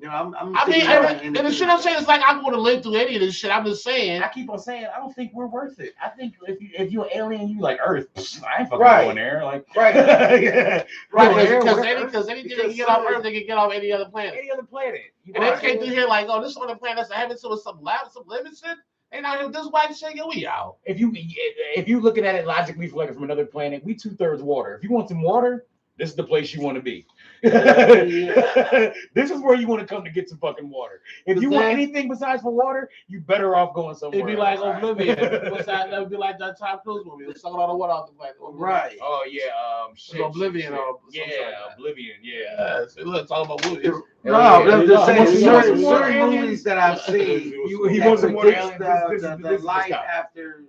I'm I mean, thinking and the Independence shit I'm Day. saying is like I want to live through any of this shit. I'm just saying. I keep on saying I don't think we're worth it. I think if you're an alien, you like Earth. I ain't fucking Right. going there. Like Right. yeah. Right, Where- because anything they can get off Earth, they can get off any other planet. Any other planet. And they came through here like, oh, this other planet that's a heaven, so it's some limit shit. Ain't out here with this white shit, yo, we out. If you looking at it logically from another planet, we 2/3 water. If you want some water, this is the place you want to be. This is where you want to come to get some fucking water. If you want anything besides for water, you better off going somewhere. It'd be like else. Oblivion. What's that? That would be like that Tom Cruise movie. It's sucking all the water off the planet. Right. Oh yeah, shit. Oblivion shit. or yeah, something like that. Oblivion. Yeah. Yes. Look, talking about movies. No, I'm just saying You want some more certain aliens? movies that I've seen. He wants some more aliens. The life after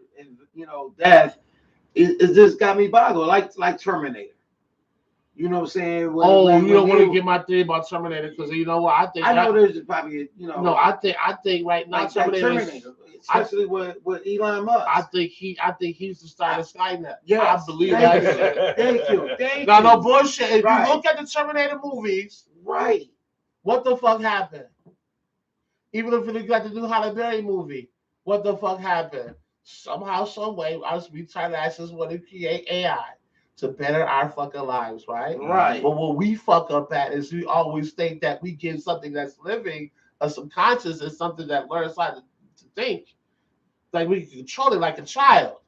death. It just got me boggled, like Terminator. You know what I'm saying? You don't want to get my theory about Terminator because you know what? I know there's probably No, I think right now Terminator, especially with Elon Musk. I think he's the start of Skynet. Yes. I believe that. Thank you. No bullshit. If Right. you look at the Terminator movies, Right. what the fuck happened? Even if you got the new Halle Berry movie, what the fuck happened? Somehow, some way, we try to access what to create AI to better our fucking lives, right? Right. But what we fuck up at is we always think that we give something that's living, a subconscious, is something that learns how to think. Like we can control it like a child.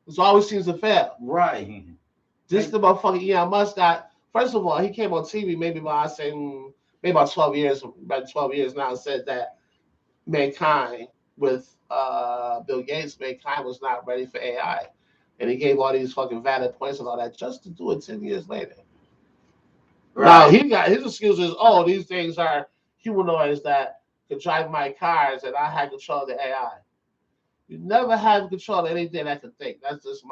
This always seems to fail. Right. Just the motherfucking Elon Musk got, first of all, he came on TV maybe about 12 years, about 12 years now, and said that mankind with Bill Gates, mankind was not ready for AI. And he gave all these fucking valid points and all that just to do it 10 years later. Right. Now, he got his excuse is, these things are humanoids that could drive my cars and I had control of the AI. You never have control of anything that can think. That's just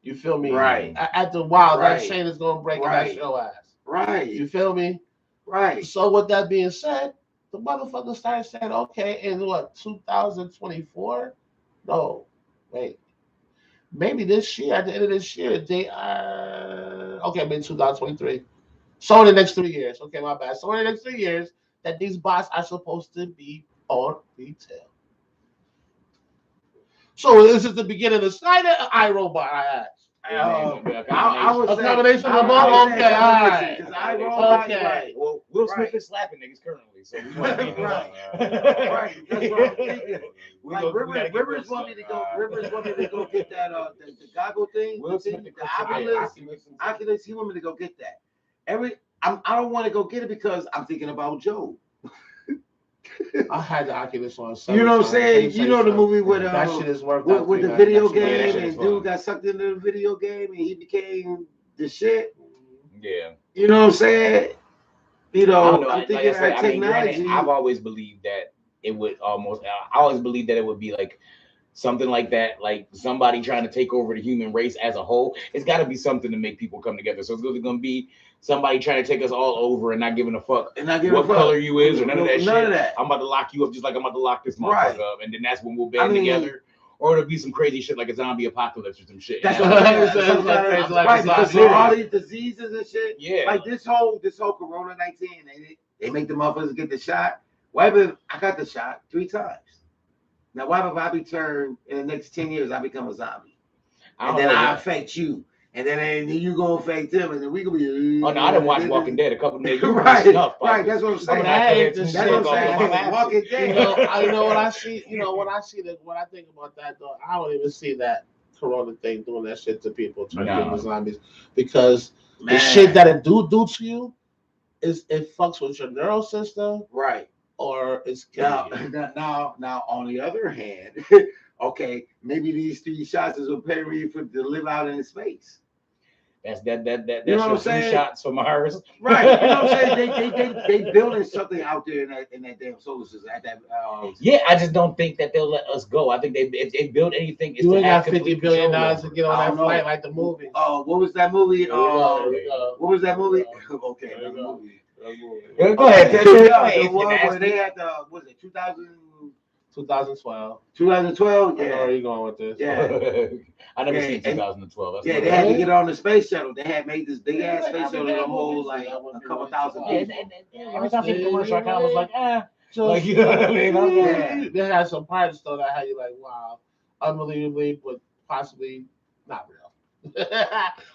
you feel me? Right. After a while, Right. that chain is going to break and that's your ass. Right. You feel me? Right. So with that being said, the motherfucker started saying, okay, in 2024? No, wait. Maybe this year, at the end of this year, they are maybe 2023. So in the next 3 years, okay, my bad. So in the next 3 years, that these bots are supposed to be on retail. So this is the beginning of Skynet or iRobot, I asked. I would say a combination of both. Okay, all right. Okay. Well, Will Smith is slapping niggas currently, so we want to be Right. Right. That's what I'm thinking. Like Rivers want me to go. Rivers want me to go get that the goggle thing. Will Smith, the Oculus. He want me to go get that. I don't want to go get it because I'm thinking about Joe. I had the Oculus on. You know what I'm saying? You know the movie with that shit is worth with the video game and dude got sucked into the video game and he became the shit. Yeah. You know what I'm saying? I'm thinking that technology. I've always believed that it would I always believed that it would be like something like that, like somebody trying to take over the human race as a whole. It's got to be something to make people come together. So it's going to be somebody trying to take us all over and not giving a fuck what color you is or none of that shit. I'm about to lock you up just like I'm about to lock this motherfucker up. And then that's when we'll band together. Or it'll be some crazy shit like a zombie apocalypse or some shit. That's what I'm saying. Right, because all these diseases and shit. Yeah. Like this whole Corona-19, they make the motherfuckers get the shot. Why if I got the shot 3 times? Now, why if I be turned in the next 10 years, I become a zombie? And then I affect you. And then you gonna affect them. And then we gonna be. Oh, no, I didn't watch Walking Dead a couple of days. Right, that's what I'm saying. That's what I'm saying. Walking Dead. You know what I see? When I think about that, though, I don't even see that Corona thing doing that shit to people, turning them into zombies. Because the shit that it do to you is it fucks with your neural system. Right. Or it's now on the other hand, okay, maybe these 3 shots is preparing me to live out in space. That's that You know what I'm shows two saying? shots from ours. Right, you know what I'm saying? They building something out there in that damn solar system. At that, Yeah, I just don't think that they'll let us go. I think if they build anything, it's You to ain't have got $50 complete billion control to over get it. on I that don't know. flight like the movies. What was that movie? There you go. What was that movie? Okay, There you another go. movie. Yeah, go ahead. Okay. Go Yeah, ahead. the one where Nasty. they had the, was it 2012. 2012? I know where Yeah. you going with this. Yeah. I never Yeah, seen 2012. That's Yeah, not they right. had to get on the space shuttle. They had made this big ass Yeah, space I shuttle mean, to that hold movie, like that would a be couple right. thousand Yeah, people. every time I see the commercial, I kind of was like, like, Just, you know what I mean? I was like, Yeah. They had some parts though that had you like, wow, unbelievably, but possibly not real.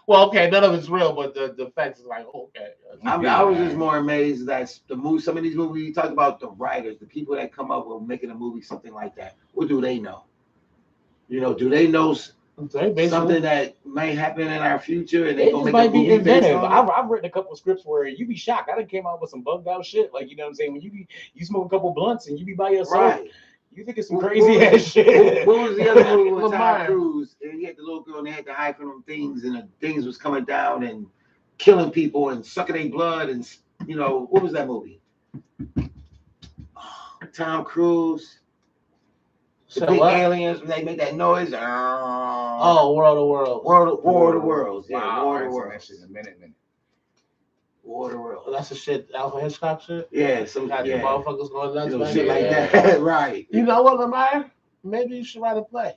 Well, okay, none of it's real, but the effects is like, okay. I was just more amazed that the movie, some of these movies you talk about the writers, the people that come up with making a movie, something like that. What do they know? You know, do they know something that may happen in our future and they it gonna just make a might be movie based inventive. on it? I've written a couple of scripts where you be shocked. I done came out with some bugged out shit. Like, you know what I'm saying? When you smoke a couple blunts and you be by yourself, Right. you think it's some crazy ass shit. What was the other movie with Tom Lamar. Cruise? And he had the little girl and they had to hide from them things and the things was coming down and killing people and sucking their blood and, you know, what was that movie? Tom Cruise. The big aliens, when they make that noise. Oh, War of the Worlds. War of the Worlds. Yeah, Wow, War of the I ain't seen that Worlds. shit in a minute. War of the Worlds. That's the shit, Alpha Hitchcock shit. Yeah, some Got the motherfuckers going nuts. you know, back shit like there. that. Right. You know what, Lamar? Maybe you should write a play.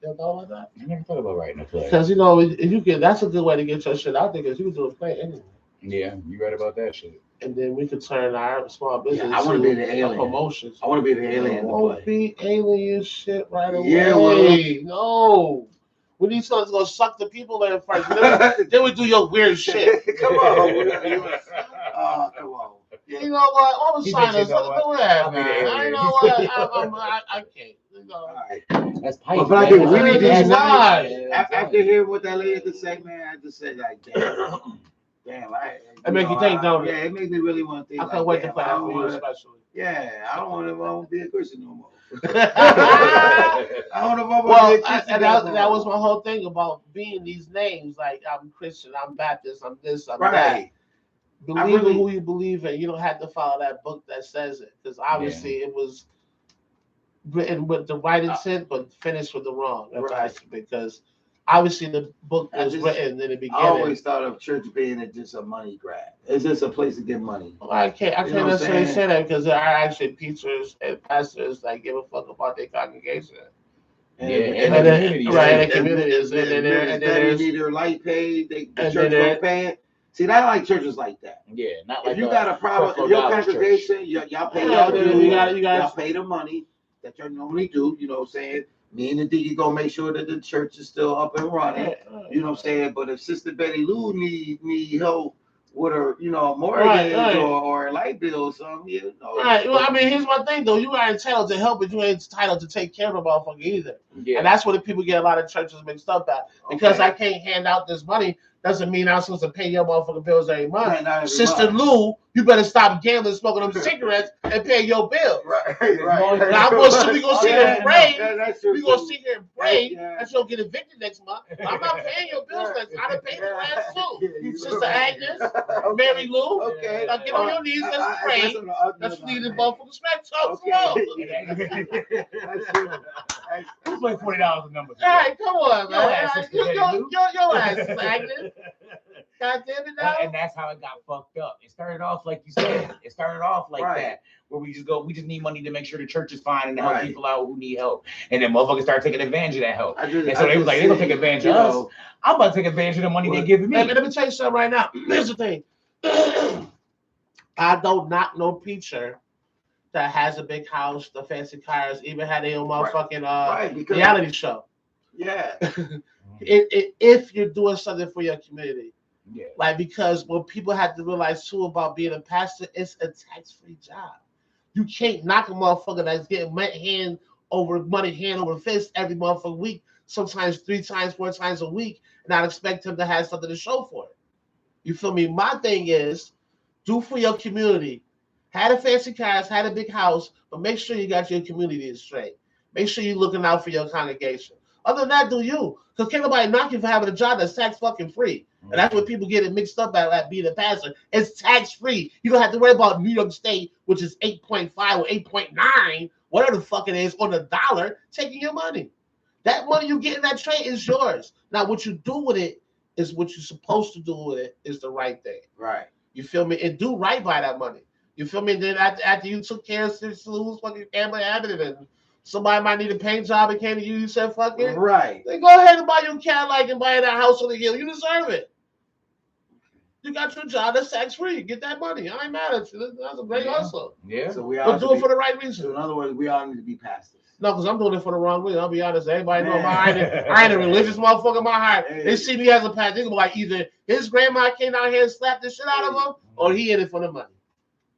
You know about that? I never thought about writing a play. Because, you know, if you can, that's a good way to get your shit out there because you can do a play anyway. Yeah, you right about that shit. And then we could turn our small business I want to be the a alien. promotion. I want to be the alien to Won't play. be alien shit right away. Yeah, well. No. We need someone to go suck the people in first. Then we do your weird shit. Come on. Come on. You know what? All the He signers, thinks, you know look what? at that, I'll be the man. alien. You know what? I can't. You know. All right. That's tight. But I think we need That's to why. after hearing what that lady had to say, man, I just said like, damn. It make you think, don't it? Yeah, it made me really want to think. I can't wait to play I that don't for you, wanna- especially. Yeah, I don't want to be a Christian no more. I don't know if I want Well, to be a Christian. and that was my whole thing about being these names. Like, I'm Christian, I'm Baptist, I'm this, I'm that. right. Believe in who you believe in. You don't have to follow that book that says it. Because obviously it was written with the right intent, but finished with the wrong. Right. Because obviously the book was written in the beginning. I always thought of church being just a money grab. It's just a place to get money. I can't You know what I'm necessarily saying? say that because there are actually preachers and pastors that give a fuck about their congregation. Yeah, and the then- community. Right, and and the communities. And then there's need their light paid. The and church then don't pay it. See, I like churches like that. Yeah, not like If you got a problem, Creflo if your Dollar's congregation, y'all pay Yeah, y'all then dues, you gotta- y'all pay the money that you normally do. You know what I'm saying? Me and the deacon gonna make sure that the church is still up and running. You know what I'm saying? But if Sister Betty Lou need help with her, mortgage Right. or a light bill or something, Right. Well, I mean, here's my thing though. You are entitled to help, but you ain't entitled to take care of a motherfucker either. Yeah. And that's what the people get a lot of churches mixed up at. Because Okay. I can't hand out this money doesn't mean I'm supposed to pay your motherfucking bills every month. Right, not every Sister month. Lou, you better stop gambling, smoking them cigarettes, and pay your bill. Right. Now we gonna sit here and pray. That's true. We gonna sit here and pray Yeah. that you'll get evicted next month. I'm not paying your bills next. I done paid the last two. Sister Agnes, Mary Lou. Okay. Now get on your knees, let's pray. Let's leave the motherfucking smack talk. Come on. That's true. Who's like $40 a number? All right, come on, Your ass, man. Sister Betty Lou. Your ass, Sister Agnes. God damn it now. And that's how it got fucked up. It started off like you said. It started off like Right. that, where we just need money to make sure the church is fine and to help Right. people out who need help. And then motherfuckers started taking advantage of that help. I just- And so I they was just like, they gonna see, take advantage you of us. know, I'm about to take advantage of the money they're giving me. Let me tell you something right now. Here's the thing. I don't knock no preacher that has a big house, the fancy cars, even had their own motherfucking right, because, reality show. yeah. If you're doing something for your community. Yeah. Like, because what people have to realize too about being a pastor, it's a tax-free job. You can't knock a motherfucker that's getting money hand over fist every motherfucking week, sometimes 3 times, 4 times a week, and not expect him to have something to show for it. You feel me? My thing is, do for your community. Had a fancy cars, had a big house, but make sure you got your community straight. Make sure you're looking out for your congregation. Other than that, do you? Because can't nobody knock you for having a job that's tax fucking free. And that's what people get it mixed up at being a pastor. It's tax free. You don't have to worry about New York State, which is 8.5 or 8.9, whatever the fuck it is, on the dollar, taking your money. That money you get in that trade is yours. Now, what you do with it is what you're supposed to do with it is the right thing. Right. You feel me? And do right by that money. You feel me? And then after you took care of who's fucking family having it, and somebody might need a paint job and came to you, you said, fuck it. Right. Then go ahead and buy your Cadillac and buy that house on the hill. You deserve it. You got your job that's tax free. Get that money. I ain't mad at you. That's a great hustle. Yeah. So we But do it for the right reason. So in other words, we all need to be pastors. No, because I'm doing it for the wrong reason. I'll be honest. Everybody know I ain't a religious motherfucker in my heart. Hey. They see me as a pastor. They go like either his grandma came down here and slapped the shit out of him, or he in it for the money.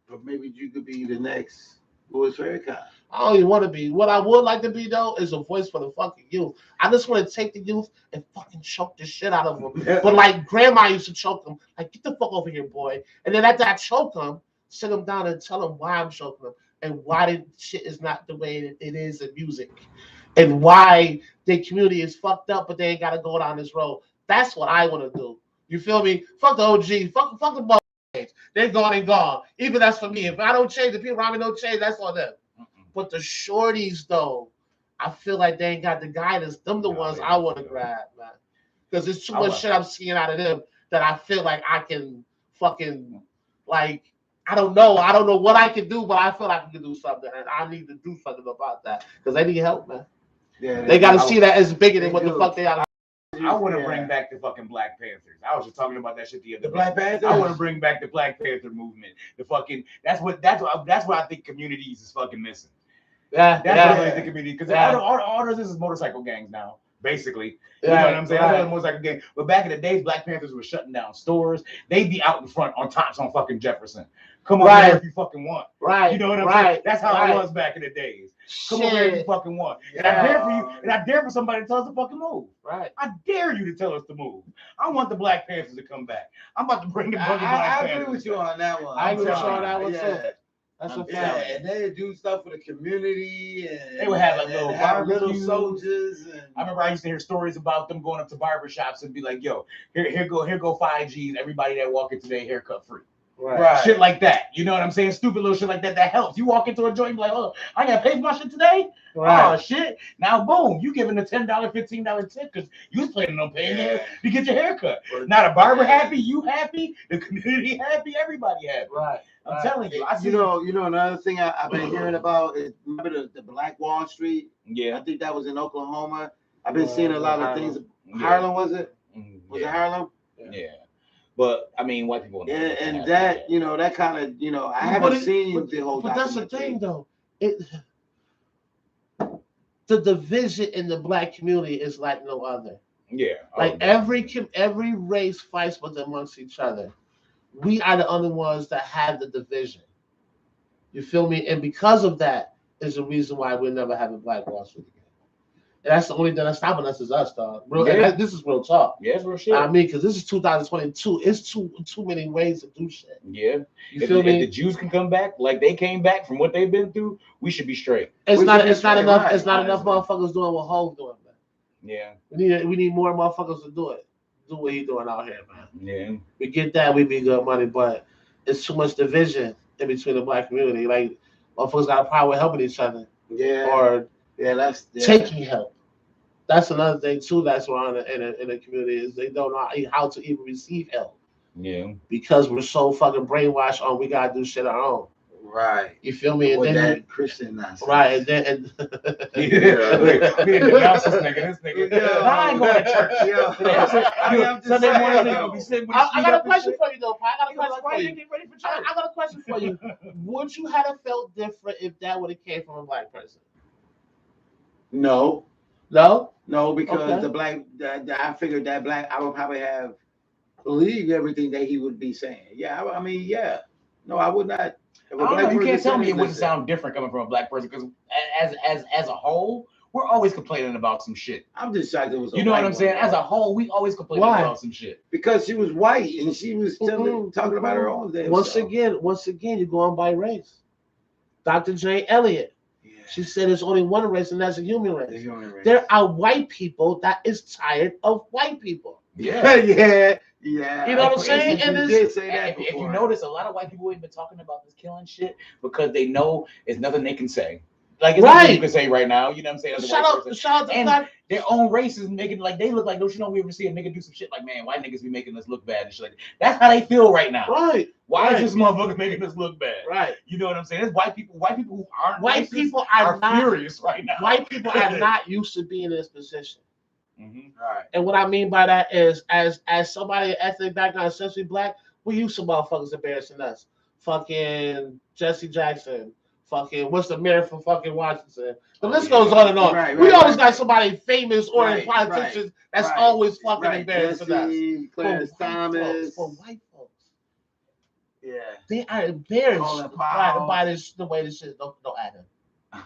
But maybe you could be the next Louis Farrakhan. I don't even want to be. What I would like to be, though, is a voice for the fucking youth. I just want to take the youth and fucking choke the shit out of them. But like grandma used to choke them. Like, get the fuck over here, boy. And then after I choke them, sit them down and tell them why I'm choking them and why the shit is not the way it is in music. And why the community is fucked up, but they ain't got to go down this road. That's what I want to do. You feel me? Fuck the OG. Fuck the ball. They're gone and gone. Even that's for me. If I don't change, the people around me don't change, that's on them. But the shorties, though, I feel like they ain't got the guidance. Them the ones I want to grab, man. Because there's too much shit I'm seeing out of them that I feel like I can fucking, like, I don't know what I can do, but I feel like I can do something. And I need to do something about that. Because they need help, man. Yeah, they got to see that as bigger than what the fuck they are. I want to bring back the fucking Black Panthers. I was just talking about that shit the other day. Black Panthers. I want to bring back the Black Panther movement. The fucking that's what I think communities is fucking missing. That's what I think community because all this is motorcycle gangs now. Basically, you know what I'm saying? I motorcycle gang. But back in the days, Black Panthers were shutting down stores. They'd be out in front on tops on fucking Jefferson. Come on here if you fucking want. Right. You know what I'm saying? That's how it was back in the days. Come over here if you fucking want. And I dare for you, and I dare for somebody to tell us to fucking move. Right. I dare you to tell us to move. I want the Black Panthers to come back. I'm about to bring the Black Panthers. I agree with you on that one. I agree with you on that one too. That's a fact. And they do stuff for the community, and they would have like little soldiers. And I remember I used to hear stories about them going up to barbershops and be like, "Yo, here go 5 G's. Everybody that walk in today, haircut free." Right. Shit like that. You know what I'm saying? Stupid little shit like that helps. You walk into a joint and be like, "Oh, I gotta pay for my shit today." Right. Oh shit! Now boom, you giving a $10, $15 tip because you was planning on paying there to get your haircut. Not a barber happy, you happy, the community happy, everybody happy. Right. I'm telling you. You know, another thing I've been hearing about is remember the Black Wall Street? Yeah. I think that was in Oklahoma. I've been seeing a lot of things. Harlem, was it? Was it Harlem? Yeah. But I mean, white people. And that, you know, that kind of, I haven't seen the whole. But that's the thing, though. The division in the Black community is like no other. Yeah. Like every race fights with amongst each other. We are the only ones that have the division. You feel me? And because of that is the reason why we'll never have a Black Wall Street again. And that's the only thing that's stopping us is us, dog. This is real talk. Yeah, it's real shit. I mean, because this is 2022. It's too many ways to do shit. Yeah. You feel me? If the Jews can come back like they came back from what they've been through, we should be straight. It's not enough. Right. It's not enough motherfuckers doing what Hov doing, man. Yeah. We need more motherfuckers to do it. Do what he doing out here, man. Yeah. We get that, we be good money, but it's too much division in between the Black community. Like motherfuckers got a problem with helping each other. Yeah. Or that's taking help. That's another thing too. That's wrong in the community is they don't know how to even receive help. Yeah. Because we're so fucking brainwashed on we gotta do shit our own. Right. You feel me? And then that Christian nonsense. Right. And then this nigga. I ain't going to church. Sunday morning nigga be sitting with I got a question for you though, Pi. I got a question for you. Would you have felt different if that would have came from a Black person? No, because the Black, I figured that Black, I would probably have believed everything that he would be saying. Yeah, I mean, yeah. No, I would not. I don't know. You can't tell me it wouldn't sound different coming from a Black person because as a whole, we're always complaining about some shit. I'm just shocked it was. You know what I'm saying? As a whole, we always complain about some shit because she was white and she was talking about her own thing. Once again, you're going by race. Dr. Jane Elliott. She said there's only one race, and that's the human race. The human race. There are white people that is tired of white people. Yeah. yeah. You know what I'm saying? You And did say that If you before. notice, a lot of white people ain't been talking about this killing shit because they know it's nothing they can say. Like it's nothing you can say right now. You know what I'm saying? As a white person. Shout out to And black. their own race is making like they look like, don't you know, we ever see a nigga do some shit like, man, white niggas be making us look bad and shit like that. That's how they feel right now. Right. Why Right. is this motherfucker making us look bad? Right. You know what I'm saying? There's white people who aren't White racist people are not furious right now. White people are not used to being in this position. Mm-hmm. Right. And what I mean by that is, as somebody ethnic background, especially black, we used to motherfuckers embarrassing us. Fucking Jesse Jackson. Fucking what's the mayor from fucking Washington? The list goes on and on. Right, We right, always right, got somebody famous or right, politicians that's right, always fucking right. embarrassing Jesse, us. Clarence Thomas. For white folks. Yeah. They are embarrassed Colin Powell. by this, the way this shit. Don't add him.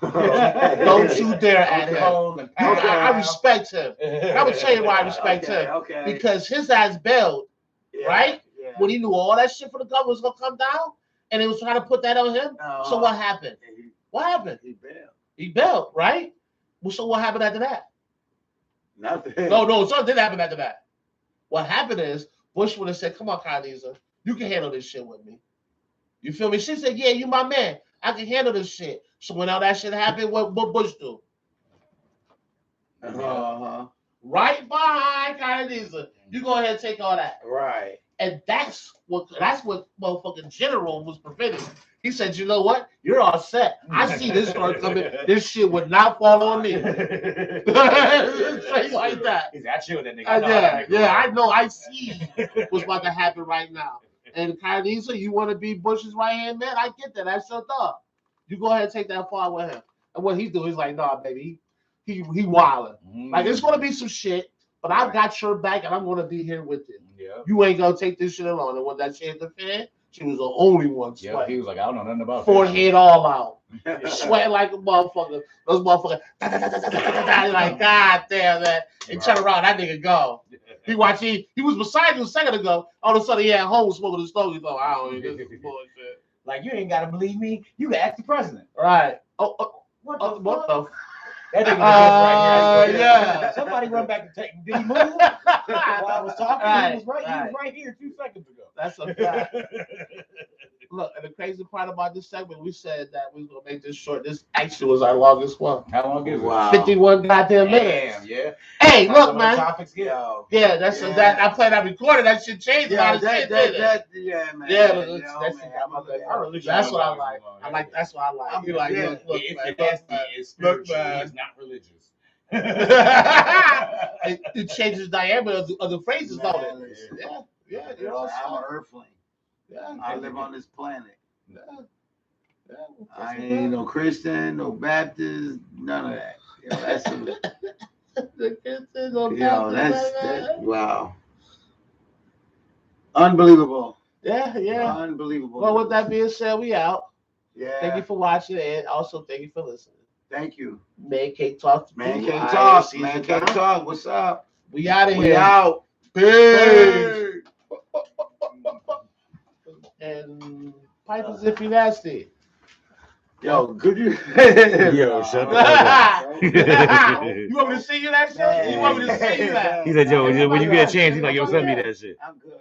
Okay. Don't you dare add him. Okay. I respect him. And I'm gonna tell you why I respect him. Okay. Because his ass bailed, Yeah, right? Yeah. When he knew all that shit for the government was gonna come down, and they was trying to put that on him. So what happened? What happened? He bailed. He bailed, right? Well, so what happened after that? Nothing. No, something didn't happen after that. What happened is Bush would have said, "Come on, Condoleezza, you can handle this shit with me." You feel me? She said, "Yeah, you my man. I can handle this shit." So when all that shit happened, what Bush do? Right behind Condoleezza. You go ahead and take all that. Right. And that's what motherfucking general was preventing. He said, "You know what? You're all set. I see this start coming. This shit would not fall on me." Straight like that. Is that you, that nigga? Yeah, I know. I see what's about to happen right now. And Condoleezza, you want to be Bush's right hand man? I get that. That's your dog. You go ahead and take that far with him. And what he do, he's like, "Nah, baby, he wildin'. Like it's gonna be some shit, but I've got your back, and I'm gonna be here with you. Yeah. You ain't gonna take this shit alone." And when that shit hit the fan, she was the only one sweating. Yeah, he was like, I don't know nothing about forehead all out, sweating like a motherfucker. Those motherfuckers, like, God damn that. And turn around, that nigga go. He was beside you a second ago. All of a sudden, he had home smoking the stove. He thought, I don't know, this is bullshit. Like, you ain't gotta believe me. You can ask the president. Right. What What the? That nigga right here. Yeah. Somebody run back and take. Did he move? While I was talking, he was right here 2 seconds ago. That's a fact. Look, and the crazy part about this segment, we said that we was gonna make this short. This actually was our longest one. How long is it? Wow. 51 goddamn minutes. Damn, yeah. Hey, look, man. Topics get. Yeah, that's that. I played that recorded. That shit changed a lot of shit. Yeah, man. Yeah, that's what I like. That's what I like. You like, look, man. Look, man. It's not religious. It changes the diameter of the phrases, don't it? Yeah. You're all I'm an earthling. Yeah, I live on this planet. Yeah. I ain't no Christian, no Baptist, none of that. That's wow. Unbelievable. Yeah. Unbelievable. Well, with that being said, we out. Yeah. Thank you for watching, and also thank you for listening. Thank you. ManCave Talk. ManCave Talk. ManCave Talk. What's up? We out of here. We out. Peace. And pipe as if you nasty. Yo, could you? Yo, shut the fuck up. You want me to sing you that shit? You want me to sing you that? He said, "Yo, when you get a chance, he's like, yo, send me that shit." I'm good, man.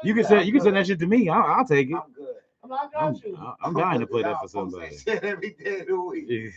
You can send that shit to me. I'll take it. I'm good. I got you. I'm dying to play that for somebody. Every day of the week.